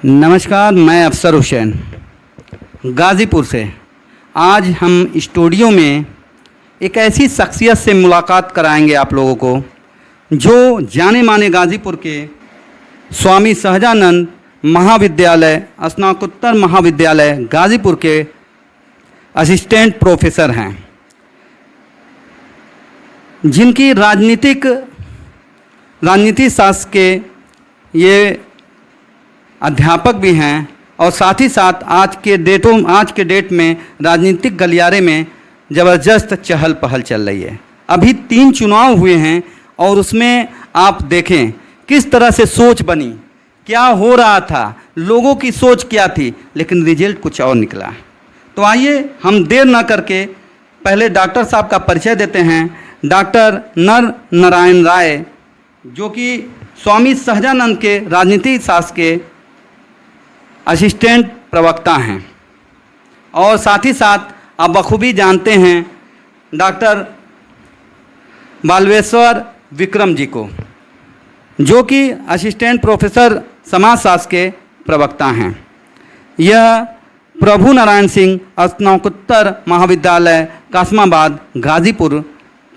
नमस्कार, मैं अफसर हुसैन गाज़ीपुर से। आज हम स्टूडियो में एक ऐसी शख्सियत से मुलाकात कराएंगे आप लोगों को जो जाने माने गाज़ीपुर के स्वामी सहजानंद महाविद्यालय स्नातकोत्तर महाविद्यालय गाज़ीपुर के असिस्टेंट प्रोफेसर हैं, जिनकी राजनीति शास्त्र के ये अध्यापक भी हैं और साथ ही साथ आज के डेट में राजनीतिक गलियारे में ज़बरदस्त चहल पहल चल रही है। अभी 3 चुनाव हुए हैं और उसमें आप देखें किस तरह से सोच बनी, क्या हो रहा था, लोगों की सोच क्या थी, लेकिन रिजल्ट कुछ और निकला। तो आइए हम देर न करके पहले डॉक्टर साहब का परिचय देते हैं। डॉक्टर नर नारायण राय, जो कि स्वामी सहजानंद के राजनीति शास्त्र के असिस्टेंट प्रवक्ता हैं और साथ ही साथ आप बखूबी जानते हैं डॉक्टर बालवेश्वर विक्रम जी को, जो कि असिस्टेंट प्रोफेसर समाजशास्त्र के प्रवक्ता हैं। यह प्रभु नारायण सिंह स्नातकोत्तर महाविद्यालय कासमाबाद गाज़ीपुर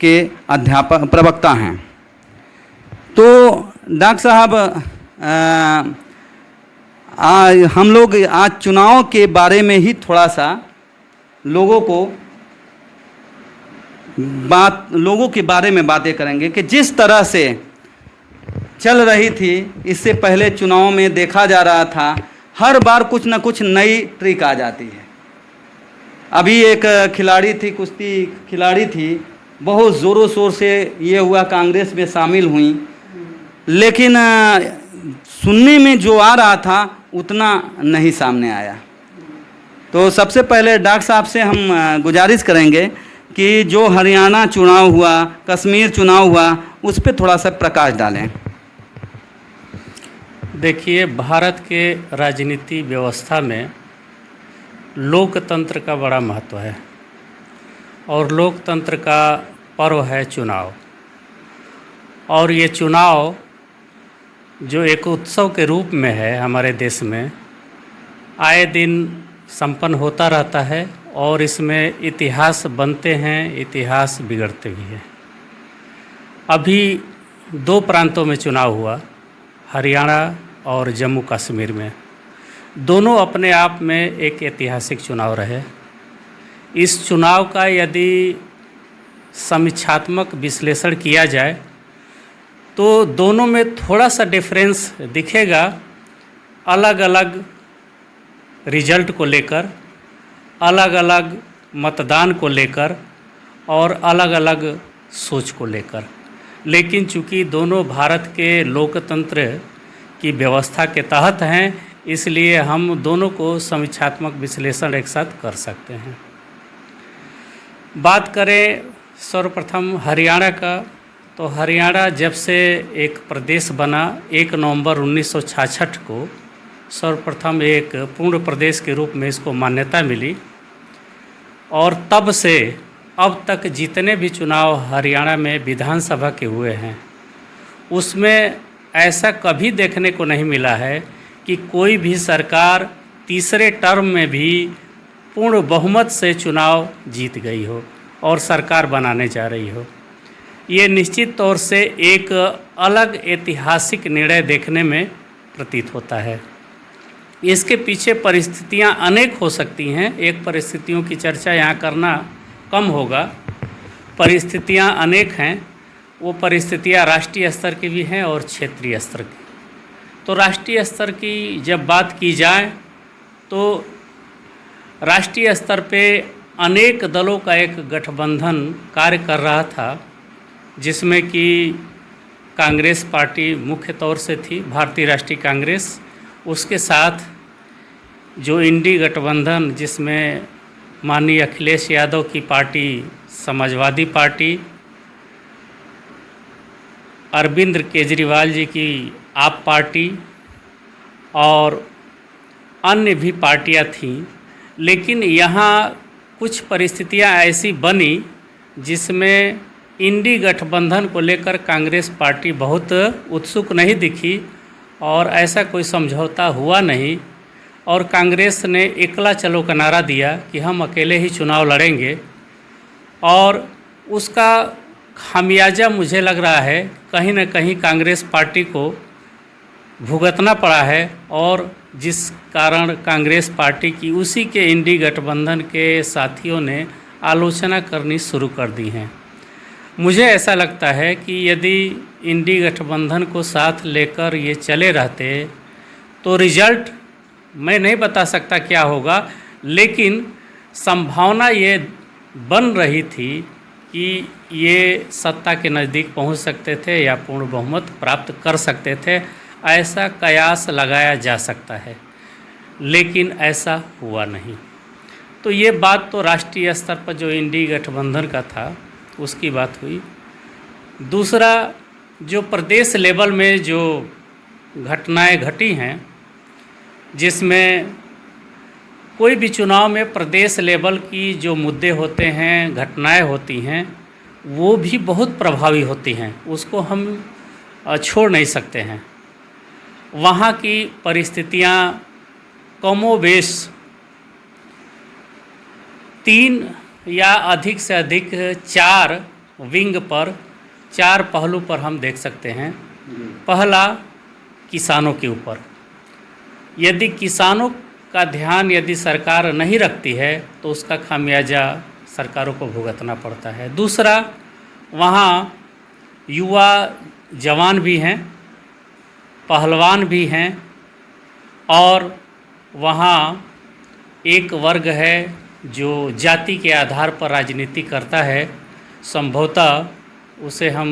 के प्रवक्ता हैं। तो डॉक्टर साहब, हम लोग आज चुनाव के बारे में ही थोड़ा सा लोगों के बारे में बातें करेंगे कि जिस तरह से चल रही थी, इससे पहले चुनाव में देखा जा रहा था हर बार कुछ ना कुछ नई ट्रिक आ जाती है। अभी एक खिलाड़ी थी, कुश्ती खिलाड़ी थी, बहुत ज़ोरों शोर से ये हुआ कांग्रेस में शामिल हुई, लेकिन सुनने में जो आ रहा था उतना नहीं सामने आया। तो सबसे पहले डॉक्टर साहब से हम गुजारिश करेंगे कि जो हरियाणा चुनाव हुआ, कश्मीर चुनाव हुआ, उस पर थोड़ा सा प्रकाश डालें। देखिए, भारत के राजनीति व्यवस्था में लोकतंत्र का बड़ा महत्व है और लोकतंत्र का पर्व है चुनाव। और ये चुनाव जो एक उत्सव के रूप में है हमारे देश में, आए दिन संपन्न होता रहता है और इसमें इतिहास बनते हैं, इतिहास बिगड़ते भी हैं। अभी 2 प्रांतों में चुनाव हुआ, हरियाणा और जम्मू कश्मीर में। दोनों अपने आप में एक ऐतिहासिक चुनाव रहे। इस चुनाव का यदि समीक्षात्मक विश्लेषण किया जाए तो दोनों में थोड़ा सा डिफरेंस दिखेगा, अलग अलग रिजल्ट को लेकर, अलग अलग मतदान को लेकर और अलग अलग सोच को लेकर। लेकिन चूंकि दोनों भारत के लोकतंत्र की व्यवस्था के तहत हैं, इसलिए हम दोनों को समीक्षात्मक विश्लेषण एक साथ कर सकते हैं। बात करें सर्वप्रथम हरियाणा का, तो हरियाणा जब से एक प्रदेश बना 1 नवंबर 1966 को सर्वप्रथम एक पूर्ण प्रदेश के रूप में इसको मान्यता मिली और तब से अब तक जितने भी चुनाव हरियाणा में विधानसभा के हुए हैं, उसमें ऐसा कभी देखने को नहीं मिला है कि कोई भी सरकार तीसरे टर्म में भी पूर्ण बहुमत से चुनाव जीत गई हो और सरकार बनाने जा रही हो। ये निश्चित तौर से एक अलग ऐतिहासिक निर्णय देखने में प्रतीत होता है। इसके पीछे परिस्थितियां अनेक हो सकती हैं, एक परिस्थितियों की चर्चा यहाँ करना कम होगा। परिस्थितियां अनेक हैं, वो परिस्थितियां राष्ट्रीय स्तर की भी हैं और क्षेत्रीय स्तर की। तो राष्ट्रीय स्तर की जब बात की जाए तो राष्ट्रीय स्तर पे अनेक दलों का एक गठबंधन कार्य कर रहा था, जिसमें कि कांग्रेस पार्टी मुख्य तौर से थी, भारतीय राष्ट्रीय कांग्रेस। उसके साथ जो इंडी गठबंधन, जिसमें माननीय अखिलेश यादव की पार्टी समाजवादी पार्टी, अरविंद केजरीवाल जी की आप पार्टी और अन्य भी पार्टियां थीं। लेकिन यहाँ कुछ परिस्थितियां ऐसी बनी जिसमें इंडी गठबंधन को लेकर कांग्रेस पार्टी बहुत उत्सुक नहीं दिखी और ऐसा कोई समझौता हुआ नहीं और कांग्रेस ने एकला चलो का नारा दिया कि हम अकेले ही चुनाव लड़ेंगे और उसका खामियाजा मुझे लग रहा है कहीं न कहीं कांग्रेस पार्टी को भुगतना पड़ा है और जिस कारण कांग्रेस पार्टी की उसी के इंडी गठबंधन के साथियों ने आलोचना करनी शुरू कर दी हैं। मुझे ऐसा लगता है कि यदि इंडी गठबंधन को साथ लेकर ये चले रहते तो रिजल्ट मैं नहीं बता सकता क्या होगा, लेकिन संभावना ये बन रही थी कि ये सत्ता के नज़दीक पहुंच सकते थे या पूर्ण बहुमत प्राप्त कर सकते थे, ऐसा कयास लगाया जा सकता है, लेकिन ऐसा हुआ नहीं। तो ये बात तो राष्ट्रीय स्तर पर जो इंडी गठबंधन का था उसकी बात हुई। दूसरा, जो प्रदेश लेवल में जो घटनाएं घटी हैं, जिसमें कोई भी चुनाव में प्रदेश लेवल की जो मुद्दे होते हैं, घटनाएं होती हैं, वो भी बहुत प्रभावी होती हैं, उसको हम छोड़ नहीं सकते हैं। वहाँ की परिस्थितियाँ कमोबेश 3 या अधिक से अधिक 4 विंग पर, 4 पहलू पर हम देख सकते हैं। पहला, किसानों के ऊपर, यदि किसानों का ध्यान यदि सरकार नहीं रखती है तो उसका खामियाजा सरकारों को भुगतना पड़ता है। दूसरा, वहाँ युवा जवान भी हैं, पहलवान भी हैं और वहाँ एक वर्ग है जो जाति के आधार पर राजनीति करता है। संभवतः उसे हम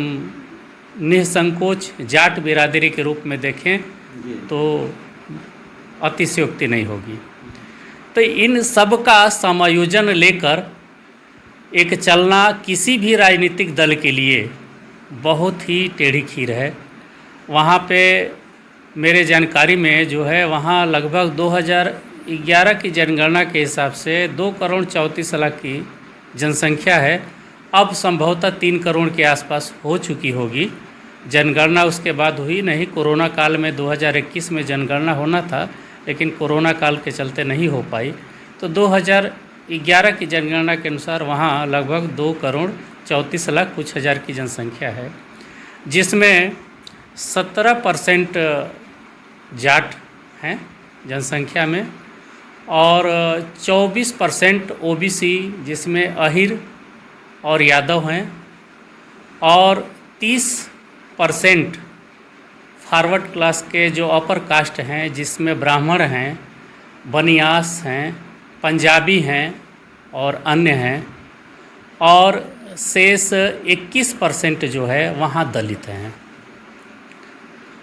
निसंकोच जाट बिरादरी के रूप में देखें तो अतिशयोक्ति नहीं होगी। तो इन सब का समायोजन लेकर एक चलना किसी भी राजनीतिक दल के लिए बहुत ही टेढ़ी खीर है। वहाँ पे मेरे जानकारी में जो है, वहाँ लगभग 2011 की जनगणना के हिसाब से 2,34,00,000 की जनसंख्या है। अब संभवतः 3 करोड़ के आसपास हो चुकी होगी। जनगणना उसके बाद हुई नहीं, कोरोना काल में 2021 में जनगणना होना था, लेकिन कोरोना काल के चलते नहीं हो पाई। तो 2011 की जनगणना के अनुसार वहाँ लगभग 2,34,00,000 कुछ हज़ार की जनसंख्या है, जिसमें 17% जाट हैं जनसंख्या में और 24% ओबीसी, जिसमें अहिर और यादव हैं, और 30% फॉरवर्ड क्लास के जो अपर कास्ट हैं, जिसमें ब्राह्मण हैं, बनियास हैं, पंजाबी हैं और अन्य हैं, और शेष 21% जो है वहाँ दलित हैं,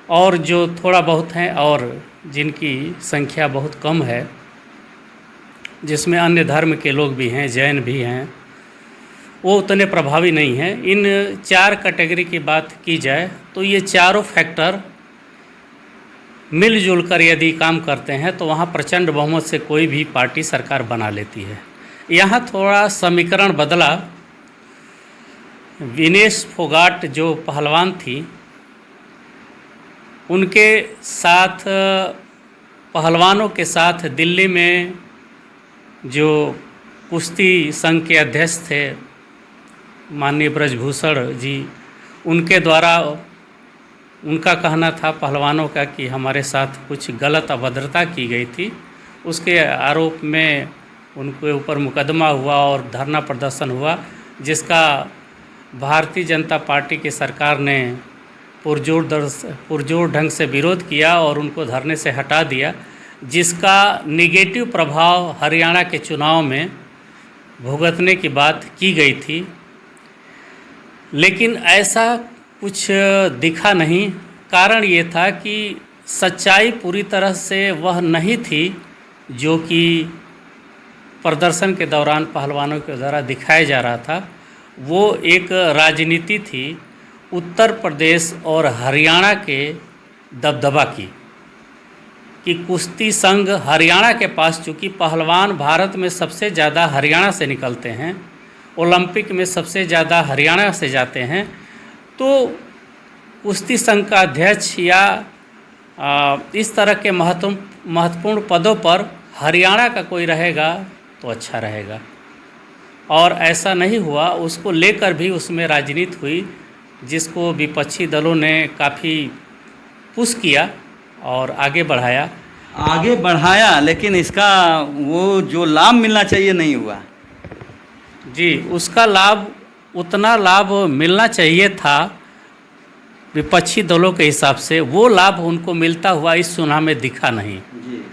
और जो थोड़ा बहुत हैं और जिनकी संख्या बहुत कम है, जिसमें अन्य धर्म के लोग भी हैं, जैन भी हैं, वो उतने प्रभावी नहीं हैं। इन 4 कैटेगरी की बात की जाए तो ये चारों फैक्टर मिलजुल कर यदि काम करते हैं तो वहाँ प्रचंड बहुमत से कोई भी पार्टी सरकार बना लेती है। यहाँ थोड़ा समीकरण बदला। विनेश फोगाट जो पहलवान थी, उनके साथ, पहलवानों के साथ दिल्ली में जो कुश्ती संघ के अध्यक्ष थे माननीय ब्रजभूषण जी, उनके द्वारा उनका कहना था पहलवानों का कि हमारे साथ कुछ गलत अभद्रता की गई थी। उसके आरोप में उनके ऊपर मुकदमा हुआ और धरना प्रदर्शन हुआ, जिसका भारतीय जनता पार्टी की सरकार ने पुरजोर ढंग से विरोध किया और उनको धरने से हटा दिया, जिसका नेगेटिव प्रभाव हरियाणा के चुनाव में भुगतने की बात की गई थी। लेकिन ऐसा कुछ दिखा नहीं। कारण ये था कि सच्चाई पूरी तरह से वह नहीं थी जो कि प्रदर्शन के दौरान पहलवानों के द्वारा दिखाया जा रहा था। वो एक राजनीति थी उत्तर प्रदेश और हरियाणा के दबदबा की, कि कुश्ती संघ हरियाणा के पास, चूँकि पहलवान भारत में सबसे ज़्यादा हरियाणा से निकलते हैं, ओलंपिक में सबसे ज़्यादा हरियाणा से जाते हैं, तो कुश्ती संघ का अध्यक्ष या इस तरह के महत्वपूर्ण पदों पर हरियाणा का कोई रहेगा तो अच्छा रहेगा, और ऐसा नहीं हुआ। उसको लेकर भी उसमें राजनीति हुई, जिसको विपक्षी दलों ने काफ़ी पुश किया और आगे बढ़ाया, लेकिन इसका वो जो लाभ मिलना चाहिए नहीं हुआ। जी, उसका लाभ, उतना लाभ मिलना चाहिए था विपक्षी दलों के हिसाब से, वो लाभ उनको मिलता हुआ इस चुनाव में दिखा नहीं। जी।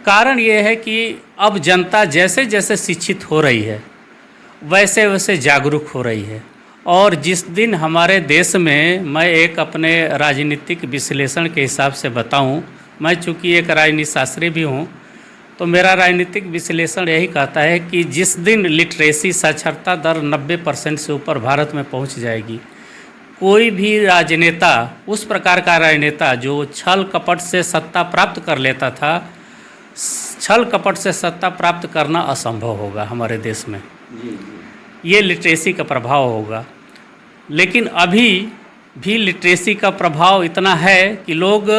कारण ये है कि अब जनता जैसे जैसे शिक्षित हो रही है, वैसे वैसे जागरूक हो रही है। और जिस दिन हमारे देश में, मैं एक अपने राजनीतिक विश्लेषण के हिसाब से बताऊं, मैं चूँकि एक राजनीति शास्त्री भी हूं, तो मेरा राजनीतिक विश्लेषण यही कहता है कि जिस दिन लिटरेसी साक्षरता दर 90% से ऊपर भारत में पहुंच जाएगी, कोई भी राजनेता, उस प्रकार का राजनेता जो छल कपट से सत्ता प्राप्त कर लेता था, छल कपट से सत्ता प्राप्त करना असंभव होगा हमारे देश में। ये लिटरेसी का प्रभाव होगा। लेकिन अभी भी लिटरेसी का प्रभाव इतना है कि लोग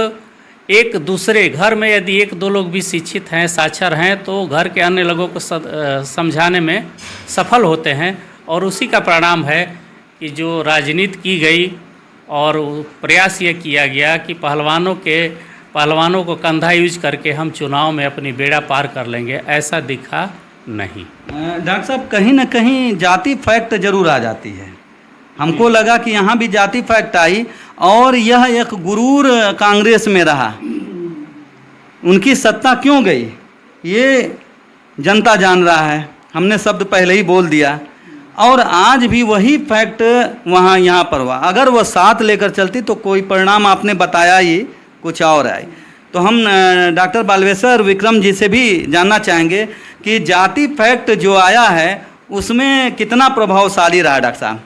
एक दूसरे, घर में यदि एक दो लोग भी शिक्षित हैं, साक्षर हैं, तो घर के अन्य लोगों को समझाने में सफल होते हैं। और उसी का परिणाम है कि जो राजनीति की गई और प्रयास ये किया गया कि पहलवानों को कंधा यूज करके हम चुनाव में अपनी बेड़ा पार कर लेंगे, ऐसा दिखा नहीं। डॉक्टर साहब, कहीं ना कहीं जाति फैक्ट जरूर आ जाती है। हमको लगा कि यहाँ भी जाति फैक्ट आई और यह एक गुरूर कांग्रेस में रहा। उनकी सत्ता क्यों गई ये जनता जान रहा है। हमने शब्द पहले ही बोल दिया और आज भी वही फैक्ट वहाँ यहाँ पर हुआ। अगर वह साथ लेकर चलती तो कोई परिणाम आपने बताया ही कुछ और आए। तो हम डॉक्टर बालवेश्वर विक्रम जी से भी जानना चाहेंगे कि जाति फैक्ट जो आया है उसमें कितना प्रभावशाली रहा। डॉक्टर साहब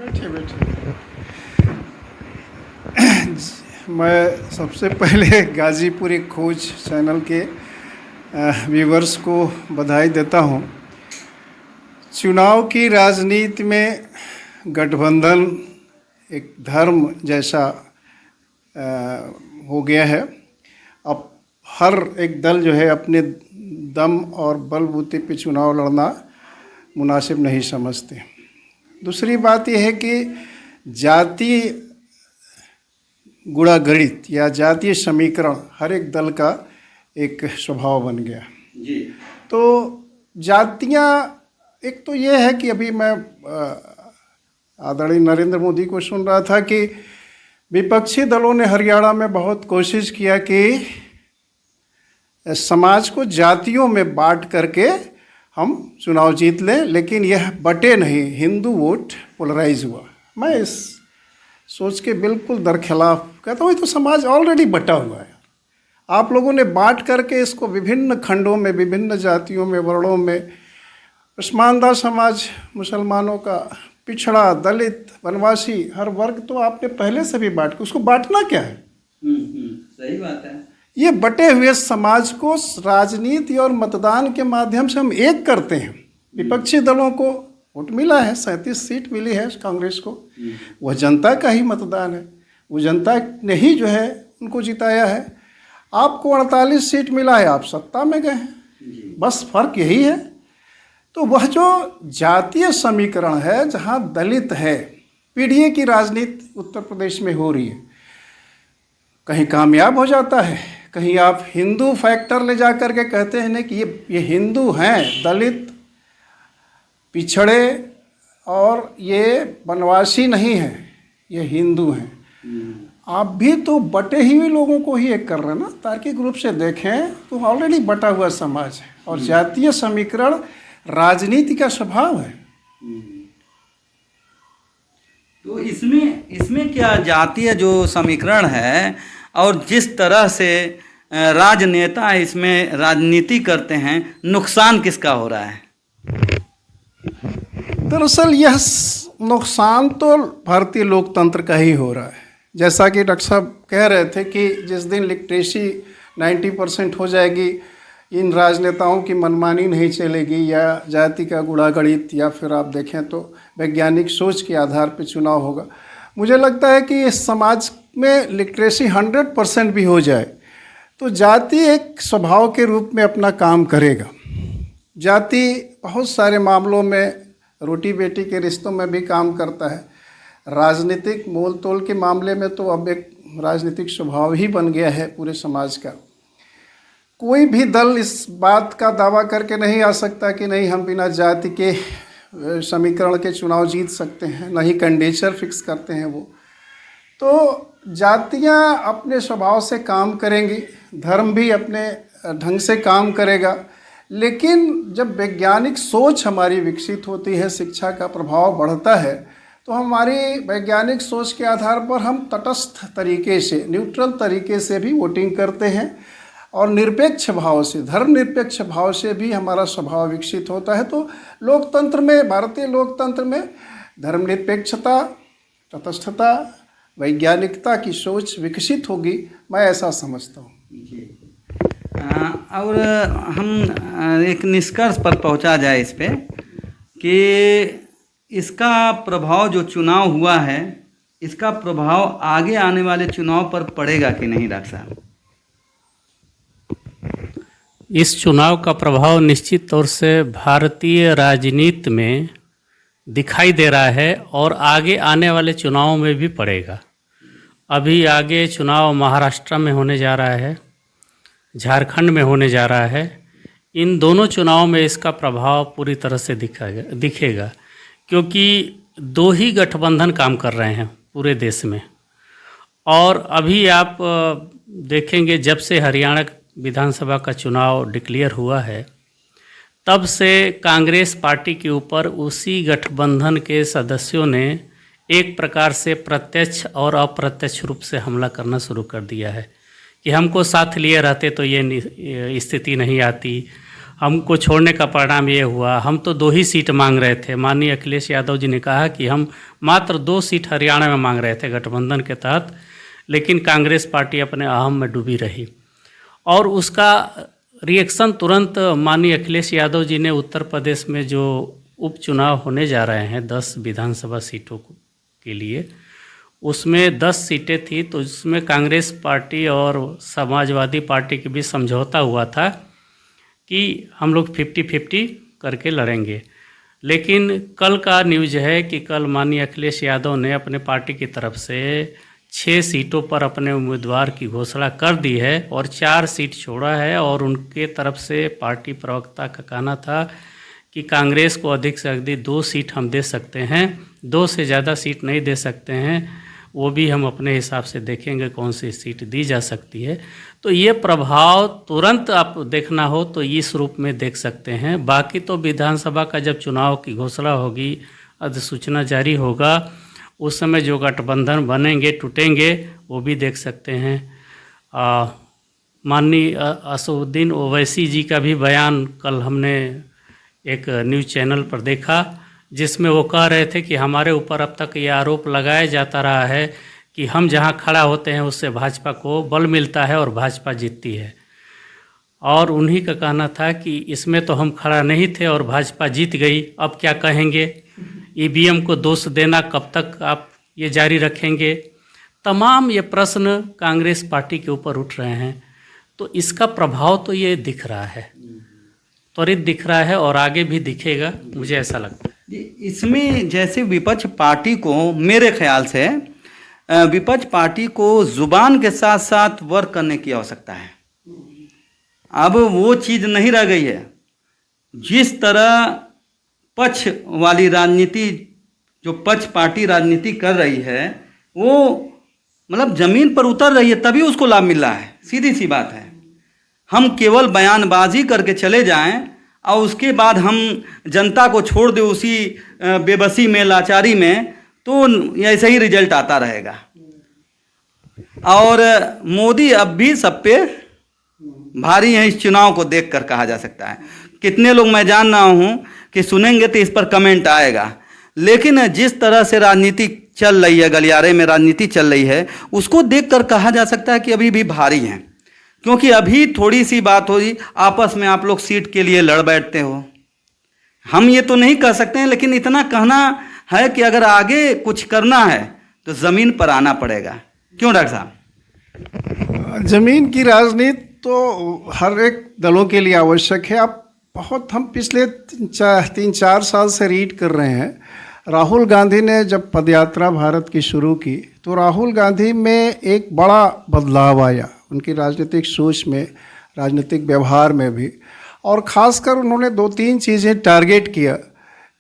बैठे मैं सबसे पहले गाजीपुरी खोज चैनल के व्यूवर्स को बधाई देता हूं। चुनाव की राजनीति में गठबंधन एक धर्म जैसा हो गया है। अब हर एक दल जो है अपने दम और बलबूते पे चुनाव लड़ना मुनासिब नहीं समझते। दूसरी बात यह है कि जातीय गुणागणित या जातीय समीकरण हर एक दल का एक स्वभाव बन गया जी। तो जातियाँ, एक तो ये है कि अभी मैं आदरणीय नरेंद्र मोदी को सुन रहा था कि विपक्षी दलों ने हरियाणा में बहुत कोशिश किया कि समाज को जातियों में बांट करके हम चुनाव जीत लें, लेकिन यह बटे नहीं, हिंदू वोट पोलराइज हुआ। मैं इस सोच के बिल्कुल दरखिलाफ कहता हूँ, ये तो समाज ऑलरेडी बटा हुआ है। आप लोगों ने बांट करके इसको विभिन्न खंडों में, विभिन्न जातियों में, वर्णों में, पसमानदा समाज, मुसलमानों का, पिछड़ा, दलित, वनवासी, हर वर्ग तो आपने पहले से भी बांट के, उसको बांटना क्या है? सही बात है। ये बटे हुए समाज को राजनीति और मतदान के माध्यम से हम एक करते हैं। विपक्षी दलों को वोट मिला है, 37 सीट मिली है कांग्रेस को, वह जनता का ही मतदान है, वो जनता ने ही जो है उनको जिताया है। आपको 48 सीट मिला है, आप सत्ता में गए हैं, बस फर्क यही है। तो वह जो जातीय समीकरण है, जहाँ दलित है, पीढ़ी की राजनीति उत्तर प्रदेश में हो रही है, कहीं कामयाब हो जाता है, कहीं आप हिंदू फैक्टर ले जा कर के कहते हैं ना कि ये हिंदू हैं, दलित, पिछड़े और ये वनवासी नहीं हैं, ये हिंदू हैं। आप भी तो बटे हुए लोगों को ही एक कर रहे हैं ना। तार्किक रूप से देखें तो ऑलरेडी बटा हुआ समाज है और जातीय समीकरण राजनीति का स्वभाव है। तो इसमें क्या जातीय जो समीकरण है और जिस तरह से राजनेता इसमें राजनीति करते हैं, नुकसान किसका हो रहा है? दरअसल यह नुकसान तो भारतीय लोकतंत्र का ही हो रहा है। जैसा कि डॉक्टर साहब कह रहे थे कि जिस दिन लिटरेसी 90% हो जाएगी, इन राजनेताओं की मनमानी नहीं चलेगी या जाति का गुणागणित या फिर आप देखें तो वैज्ञानिक सोच के आधार पर चुनाव होगा। मुझे लगता है कि इस समाज में लिटरेसी 100% भी हो जाए तो जाति एक स्वभाव के रूप में अपना काम करेगा। जाति बहुत सारे मामलों में रोटी बेटी के रिश्तों में भी काम करता है। राजनीतिक मोल तोल के मामले में तो अब एक राजनीतिक स्वभाव ही बन गया है पूरे समाज का। कोई भी दल इस बात का दावा करके नहीं आ सकता कि नहीं हम बिना जाति के समीकरण के चुनाव जीत सकते हैं, ना ही कैंडिडेचर फिक्स करते हैं वो। तो जातियां अपने स्वभाव से काम करेंगी, धर्म भी अपने ढंग से काम करेगा, लेकिन जब वैज्ञानिक सोच हमारी विकसित होती है, शिक्षा का प्रभाव बढ़ता है, तो हमारी वैज्ञानिक सोच के आधार पर हम तटस्थ तरीके से, न्यूट्रल तरीके से भी वोटिंग करते हैं और निरपेक्ष भाव से, धर्मनिरपेक्ष भाव से भी हमारा स्वभाव विकसित होता है। तो लोकतंत्र में, भारतीय लोकतंत्र में धर्मनिरपेक्षता, तटस्थता, वैज्ञानिकता की सोच विकसित होगी, मैं ऐसा समझता हूँ। और हम एक निष्कर्ष पर पहुंचा जाए इस पे कि इसका प्रभाव जो चुनाव हुआ है, इसका प्रभाव आगे आने वाले चुनाव पर पड़ेगा कि नहीं डॉक्टर साहब? इस चुनाव का प्रभाव निश्चित तौर से भारतीय राजनीति में दिखाई दे रहा है और आगे आने वाले चुनाव में भी पड़ेगा। अभी आगे चुनाव महाराष्ट्र में होने जा रहा है, झारखंड में होने जा रहा है। इन दोनों चुनाव में इसका प्रभाव पूरी तरह से दिखेगा क्योंकि दो ही गठबंधन काम कर रहे हैं पूरे देश में। और अभी आप देखेंगे जब से हरियाणा विधानसभा का चुनाव डिक्लेयर हुआ है, तब से कांग्रेस पार्टी के ऊपर उसी गठबंधन के सदस्यों ने एक प्रकार से प्रत्यक्ष और अप्रत्यक्ष रूप से हमला करना शुरू कर दिया है कि हमको साथ लिए रहते तो ये स्थिति नहीं आती, हमको छोड़ने का परिणाम ये हुआ। हम तो 2 ही सीट मांग रहे थे। माननीय अखिलेश यादव जी ने कहा कि हम मात्र 2 सीट हरियाणा में मांग रहे थे गठबंधन के तहत, लेकिन कांग्रेस पार्टी अपने अहम में डूबी रही और उसका रिएक्शन तुरंत माननीय अखिलेश यादव जी ने उत्तर प्रदेश में जो उपचुनाव होने जा रहे हैं 10 विधानसभा सीटों के लिए, उसमें 10 सीटें थी, तो उसमें कांग्रेस पार्टी और समाजवादी पार्टी के बीच समझौता हुआ था कि हम लोग 50-50 करके लड़ेंगे। लेकिन कल का न्यूज़ है कि कल माननीय अखिलेश यादव ने अपने पार्टी की तरफ से 6 सीटों पर अपने उम्मीदवार की घोषणा कर दी है और 4 सीट छोड़ा है। और उनके तरफ से पार्टी प्रवक्ता का कहना था कि कांग्रेस को अधिक से अधिक 2 सीट हम दे सकते हैं, 2 से ज़्यादा सीट नहीं दे सकते हैं, वो भी हम अपने हिसाब से देखेंगे कौन सी सीट दी जा सकती है। तो ये प्रभाव तुरंत आप देखना हो तो इस रूप में देख सकते हैं। बाकी तो विधानसभा का जब चुनाव की घोषणा होगी, अधिसूचना जारी होगा, उस समय जो गठबंधन बनेंगे टूटेंगे वो भी देख सकते हैं। माननीय असदुद्दीन ओवैसी जी का भी बयान कल हमने एक न्यूज़ चैनल पर देखा, जिसमें वो कह रहे थे कि हमारे ऊपर अब तक ये आरोप लगाया जाता रहा है कि हम जहां खड़ा होते हैं उससे भाजपा को बल मिलता है और भाजपा जीतती है। और उन्हीं का कहना था कि इसमें तो हम खड़ा नहीं थे और भाजपा जीत गई, अब क्या कहेंगे? ईवीएम को दोष देना कब तक आप ये जारी रखेंगे? तमाम ये प्रश्न कांग्रेस पार्टी के ऊपर उठ रहे हैं। तो इसका प्रभाव तो ये दिख रहा है, त्वरित दिख रहा है और आगे भी दिखेगा, मुझे ऐसा लगता है। इसमें जैसे विपक्ष पार्टी को, मेरे ख्याल से विपक्ष पार्टी को जुबान के साथ साथ वर्क करने की आवश्यकता है। अब वो चीज़ नहीं रह गई है। जिस तरह पक्ष वाली राजनीति, जो पक्ष पार्टी राजनीति कर रही है, वो मतलब ज़मीन पर उतर रही है, तभी उसको लाभ मिल रहा है। सीधी सी बात है। हम केवल बयानबाजी करके चले जाएं और उसके बाद हम जनता को छोड़ दें उसी बेबसी में, लाचारी में, तो ऐसा ही रिजल्ट आता रहेगा। और मोदी अब भी सब पे भारी हैं इस चुनाव को देखकर, कहा जा सकता है। कितने लोग मैं जान रहा हूँ कि सुनेंगे तो इस पर कमेंट आएगा, लेकिन जिस तरह से राजनीति चल रही है, गलियारे में राजनीति चल रही है, उसको देखकर कहा जा सकता है कि अभी भी भारी हैं। क्योंकि अभी थोड़ी सी बात हो रही, आपस में आप लोग सीट के लिए लड़ बैठते हो। हम ये तो नहीं कह सकते हैं, लेकिन इतना कहना है कि अगर आगे कुछ करना है तो ज़मीन पर आना पड़ेगा। क्यों डॉक्टर साहब? जमीन की राजनीति तो हर एक दलों के लिए आवश्यक है। आप बहुत हम पिछले 3-4 साल से रीड कर रहे हैं। राहुल गांधी ने जब पदयात्रा भारत की शुरू की तो राहुल गांधी में एक बड़ा बदलाव आया, उनकी राजनीतिक सोच में, राजनीतिक व्यवहार में भी। और ख़ासकर उन्होंने 2-3 चीज़ें टारगेट किया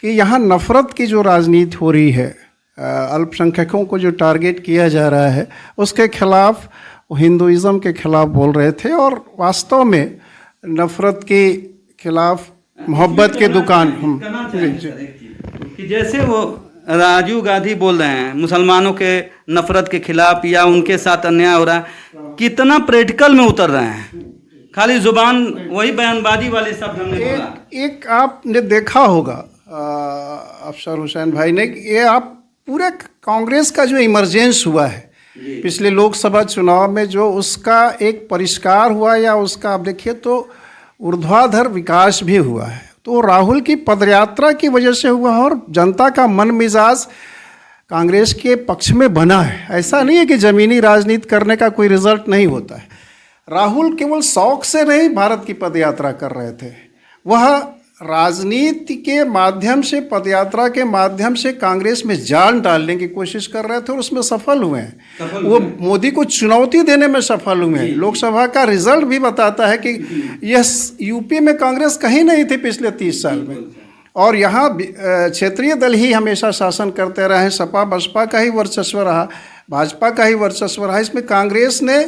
कि यहाँ नफ़रत की जो राजनीति हो रही है, अल्पसंख्यकों को जो टारगेट किया जा रहा है, उसके खिलाफ, वो हिंदुइज़्म के खिलाफ बोल रहे थे। और वास्तव में नफ़रत के खिलाफ मोहब्बत की दुकान कि जैसे वो राजीव गांधी बोल रहे हैं मुसलमानों के नफरत के खिलाफ या उनके साथ अन्याय हो रहा है, कितना प्रैक्टिकल में उतर रहे हैं। खाली जुबान वही बयानबाजी वाले शब्द हमने बोला। एक आपने देखा होगा अफसर हुसैन भाई ने, ये आप पूरे कांग्रेस का जो इमरजेंस हुआ है पिछले लोकसभा चुनाव में, जो उसका एक परिष्कार हुआ या उसका आप देखिए तो ऊर्ध्वाधर विकास भी हुआ है, तो राहुल की पदयात्रा की वजह से हुआ और जनता का मन मिजाज कांग्रेस के पक्ष में बना है। ऐसा नहीं है कि ज़मीनी राजनीति करने का कोई रिजल्ट नहीं होता है। राहुल केवल शौक से नहीं भारत की पदयात्रा कर रहे थे, वह राजनीति के माध्यम से, पदयात्रा के माध्यम से कांग्रेस में जान डालने की कोशिश कर रहे थे और उसमें सफल हुए हैं। वो मोदी को चुनौती देने में सफल हुए हैं। लोकसभा का रिजल्ट भी बताता है कि यह यूपी में कांग्रेस कहीं नहीं थी पिछले 30 साल में, और यहाँ क्षेत्रीय दल ही हमेशा शासन करते रहे। सपा बसपा का ही वर्चस्व रहा, भाजपा का ही वर्चस्व रहा। इसमें कांग्रेस ने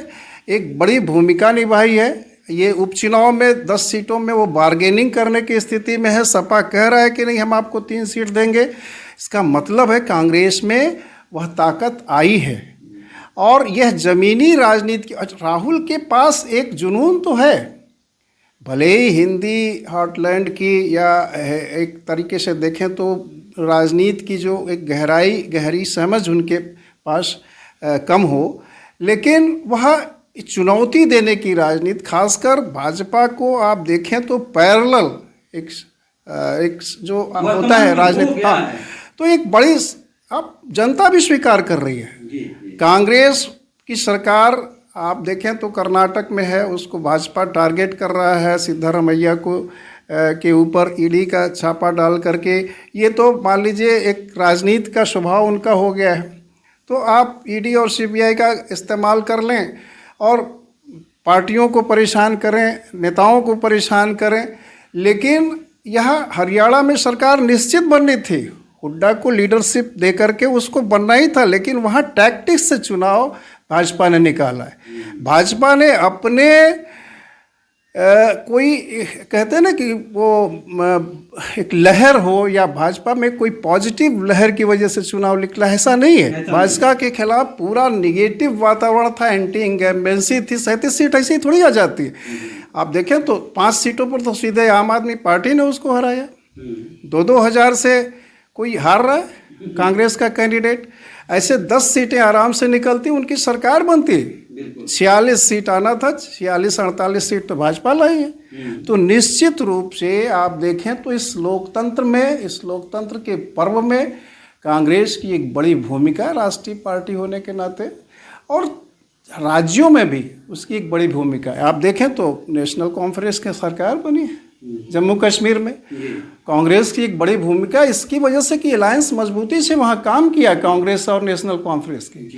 एक बड़ी भूमिका निभाई है। ये उपचुनाव में 10 सीटों में वो बार्गेनिंग करने की स्थिति में है। सपा कह रहा है कि नहीं, हम आपको 3 सीट देंगे। इसका मतलब है कांग्रेस में वह ताकत आई है। और यह ज़मीनी राजनीति राहुल के पास एक जुनून तो है, भले ही हिंदी हार्टलैंड की या एक तरीके से देखें तो राजनीति की जो एक गहरी समझ उनके पास कम हो, लेकिन वह चुनौती देने की राजनीति, खासकर भाजपा को आप देखें तो पैरेलल एक जो होता है राजनीति, हाँ, तो एक बड़ी अब जनता भी स्वीकार कर रही है। कांग्रेस की सरकार आप देखें तो कर्नाटक में है, उसको भाजपा टारगेट कर रहा है सिद्धारमैया को के ऊपर ईडी का छापा डाल करके। ये तो मान लीजिए एक राजनीति का स्वभाव उनका हो गया है, तो आप ईडी और सीबीआई का इस्तेमाल कर लें और पार्टियों को परेशान करें, नेताओं को परेशान करें। लेकिन यह हरियाणा में सरकार निश्चित बननी थी, हुड्डा को लीडरशिप दे करके उसको बनना ही था, लेकिन वहाँ टैक्टिक्स से चुनाव भाजपा ने निकाला है। भाजपा ने अपने कोई कहते हैं ना कि वो एक लहर हो या भाजपा में कोई पॉजिटिव लहर की वजह से चुनाव निकला, ऐसा नहीं है। भाजपा के खिलाफ पूरा निगेटिव वातावरण था, एंटी इंकम्बेंसी थी। 37 सीट ऐसे ही थोड़ी आ जाती है। आप देखें तो 5 सीटों पर तो सीधे आम आदमी पार्टी ने उसको हराया। 2-2 हज़ार से कोई हार रहा है कांग्रेस का कैंडिडेट, ऐसे 10 सीटें आराम से निकलती, उनकी सरकार बनती। 46 सीट आना था, 46-48 सीट तो भाजपा लाई है। तो निश्चित रूप से आप देखें तो इस लोकतंत्र में, इस लोकतंत्र के पर्व में कांग्रेस की एक बड़ी भूमिका, राष्ट्रीय पार्टी होने के नाते, और राज्यों में भी उसकी एक बड़ी भूमिका है। आप देखें तो नेशनल कॉन्फ्रेंस की सरकार बनी है जम्मू कश्मीर में, कांग्रेस की एक बड़ी भूमिका इसकी वजह से कि अलायंस मजबूती से वहाँ काम किया कांग्रेस और नेशनल कॉन्फ्रेंस की,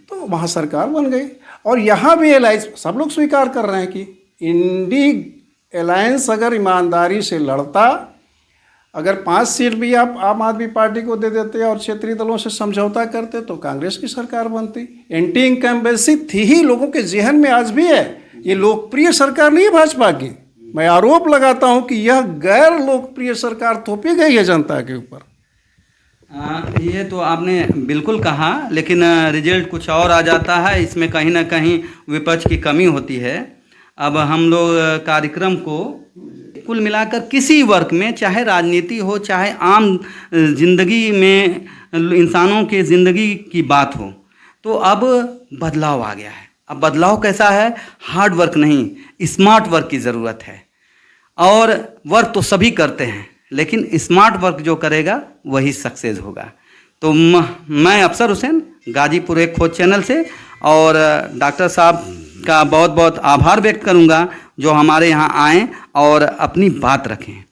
तो वहाँ सरकार बन गई। और यहाँ भी अलायंस सब लोग स्वीकार कर रहे हैं कि इंडी अलायंस अगर ईमानदारी से लड़ता, अगर 5 सीट भी आप आम आदमी पार्टी को दे देते और क्षेत्रीय दलों से समझौता करते तो कांग्रेस की सरकार बनती। एंटी इनकम्बेंसी थी ही लोगों के जहन में, आज भी है। ये लोकप्रिय सरकार नहीं है भाजपा की। मैं आरोप लगाता हूं कि यह गैर लोकप्रिय सरकार थोपी गई है जनता के ऊपर। ये तो आपने बिल्कुल कहा, लेकिन रिजल्ट कुछ और आ जाता है। इसमें कहीं ना कहीं विपक्ष की कमी होती है। अब हम लोग कार्यक्रम को कुल मिलाकर किसी वर्ग में, चाहे राजनीति हो, चाहे आम जिंदगी में इंसानों के ज़िंदगी की बात हो, तो अब बदलाव आ गया है। अब बदलाव कैसा है? हार्ड वर्क नहीं, स्मार्ट वर्क की ज़रूरत है। और वर्क तो सभी करते हैं, लेकिन स्मार्ट वर्क जो करेगा वही सक्सेस होगा। तो मैं अफसर हुसैन, गाजीपुर एक खोज चैनल से और डॉक्टर साहब का बहुत बहुत आभार व्यक्त करूंगा जो हमारे यहाँ आएँ और अपनी बात रखें।